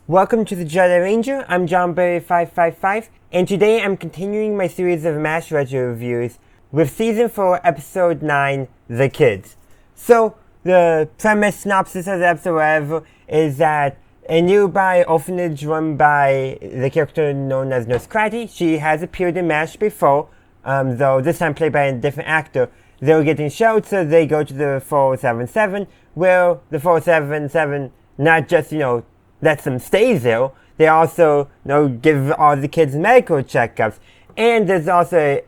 Welcome to the Jedi Ranger. I'm JohnBerry555, and today I'm continuing my series of MASH retro reviews with Season 4, Episode 9, The Kids. So, the premise, synopsis of the episode, whatever, is that a nearby orphanage run by the character known as Nurse Cratty. She has appeared in MASH before, though this time played by a different actor. They were getting shelled, so they go to the 477, where the 477 not just, lets them stay there, they also, give all the kids medical checkups. And there's also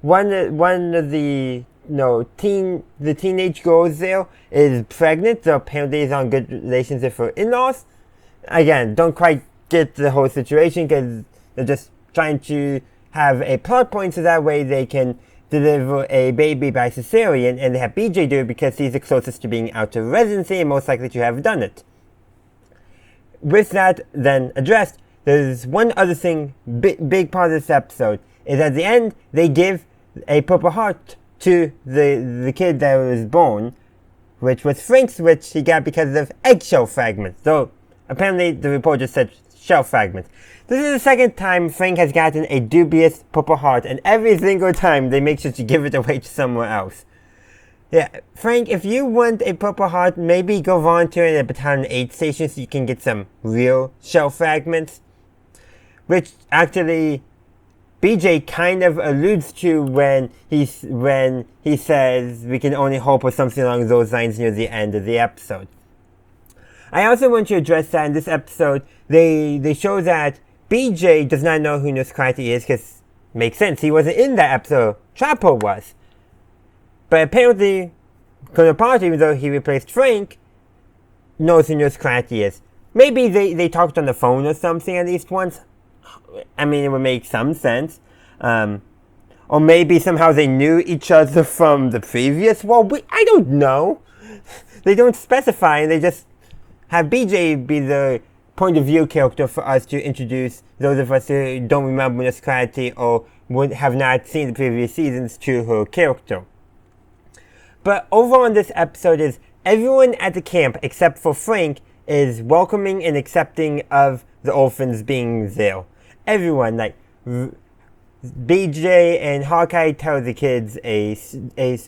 one of the, the teenage girls there is pregnant, so apparently is on good relations with her in-laws. Again, don't quite get the whole situation because they're just trying to have a plot point so that way they can deliver a baby by cesarean, and they have BJ do it because he's the closest to being out of residency and most likely to have done it. With that then addressed, there's one other thing, big part of this episode, is at the end, they give a Purple Heart to the kid that was born, which was Frank's, which he got because of eggshell fragments. So, apparently the report just said shell fragments. This is the second time Frank has gotten a dubious Purple Heart, and every single time they make sure to give it away to somewhere else. Yeah, Frank, if you want a Purple Heart, maybe go volunteer at a Battalion 8 station so you can get some real shell fragments. Which actually BJ kind of alludes to when he says we can only hope or something along those lines near the end of the episode. I also want to address that in this episode, they show that BJ does not know who Nurse Cratty is, because makes sense, he wasn't in that episode, Trapper was. But apparently, Colonel Potter, even though he replaced Frank, knows who Nurse Cratty is. Maybe they talked on the phone or something at least once. I mean, it would make some sense. Or maybe somehow they knew each other from the previous war. I don't know. They don't specify, and they just have BJ be the point of view character for us to introduce those of us who don't remember Nurse Cratty or would have not seen the previous seasons to her character. But overall in this episode is everyone at the camp except for Frank is welcoming and accepting of the orphans being there. Everyone, like BJ and Hawkeye tell the kids a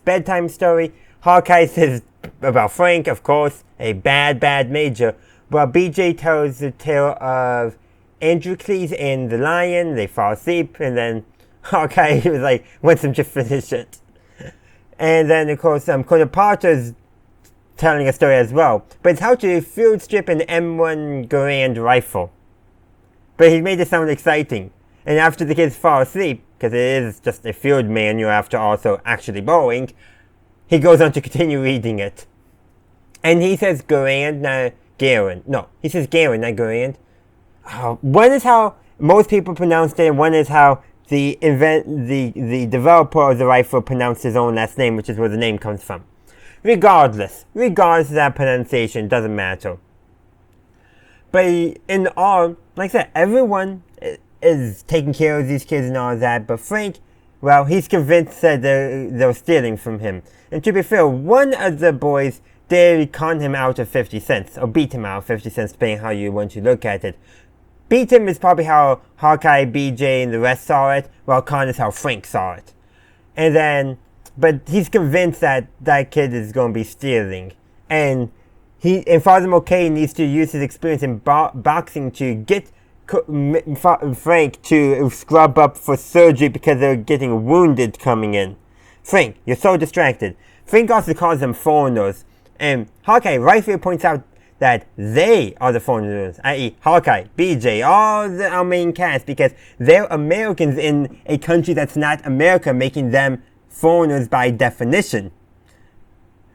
bedtime story. Hawkeye says about Frank, of course, a bad major. While BJ tells the tale of Androcles and the lion, they fall asleep, and then Hawkeye was like, wants them to finish it. And then, of course, Colonel Potter's telling a story as well. But it's how to field strip an M1 Garand rifle. But he made it sound exciting. And after the kids fall asleep, because it is just a field manual after also actually borrowing, he goes on to continue reading it. And he says Garand, not Garand. No, he says Garand, not Garand. One is how most people pronounced it, and one is how the developer of the rifle pronounced his own last name, which is where the name comes from. Regardless of that pronunciation, doesn't matter. But in all, like I said, everyone is taking care of these kids and all that, but Frank, well, he's convinced that they're stealing from him. And to be fair, one of the boys did con him out of 50 cents, or beat him out of 50 cents, depending how you want to look at it. Beat him is probably how Hawkeye, BJ, and the rest saw it, while con is how Frank saw it. And then, but he's convinced that that kid is going to be stealing. And Father Mulcahy needs to use his experience in boxing to get Frank to scrub up for surgery because they're getting wounded coming in. Frank, you're so distracted. Frank also calls them foreigners. And Hawkeye rightfully points out that they are the foreigners, i.e. Hawkeye, BJ, all our main cast, because they're Americans in a country that's not America, making them foreigners by definition.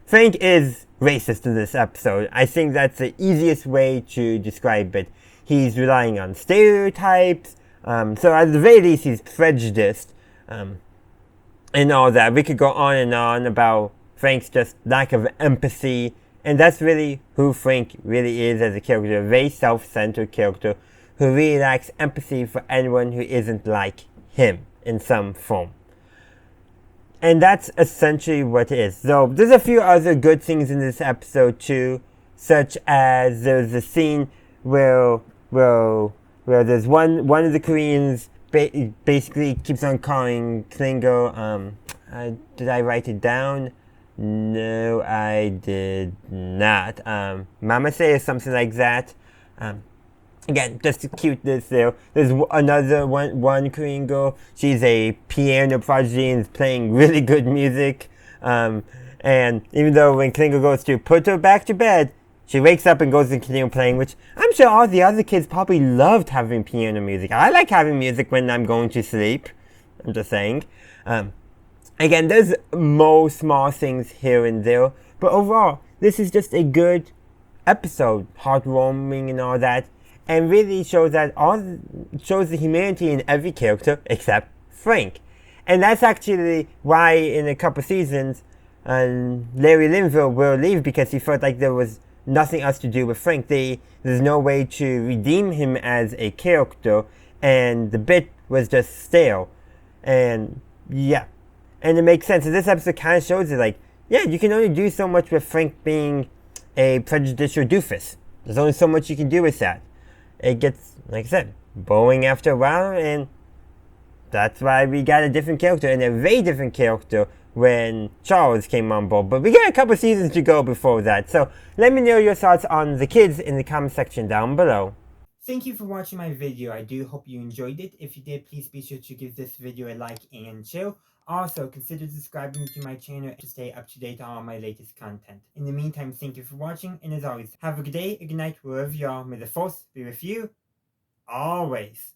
Frank is racist in this episode. I think that's the easiest way to describe it. He's relying on stereotypes, so at the very least he's prejudiced, and all that. We could go on and on about Frank's just lack of empathy, and that's really who Frank really is as a character, a very self-centered character who really lacks empathy for anyone who isn't like him in some form. And that's essentially what it is. So there's a few other good things in this episode too, such as there's a scene where where there's one of the Koreans basically keeps on calling Klingo. Did I write it down? No, I did not. Mama say or something like that. Again, just to cute this there. There's another one Korean girl. She's a piano prodigy and is playing really good music. And even though when Klingo goes to put her back to bed, she wakes up and goes to continue playing, which I'm sure all the other kids probably loved having piano music. I like having music when I'm going to sleep. I'm just saying. Again, there's more small things here and there, but overall, this is just a good episode, heartwarming and all that, and really shows shows the humanity in every character except Frank. And that's actually why in a couple seasons, Larry Linville will leave, because he felt like there was nothing else to do with Frank. There's no way to redeem him as a character, and the bit was just stale. And yeah. And it makes sense. And this episode kind of shows it, like, yeah, you can only do so much with Frank being a prejudicial doofus. There's only so much you can do with that. It gets, like I said, boring after a while, and that's why we got a different character, and a very different character when Charles came on board. But we got a couple seasons to go before that. So let me know your thoughts on the kids in the comment section down below. Thank you for watching my video. I do hope you enjoyed it. If you did, please be sure to give this video a like and share. Also, consider subscribing to my channel to stay up to date on all my latest content. In the meantime, thank you for watching, and as always, have a good day, a good night, wherever you are. May the force be with you, always.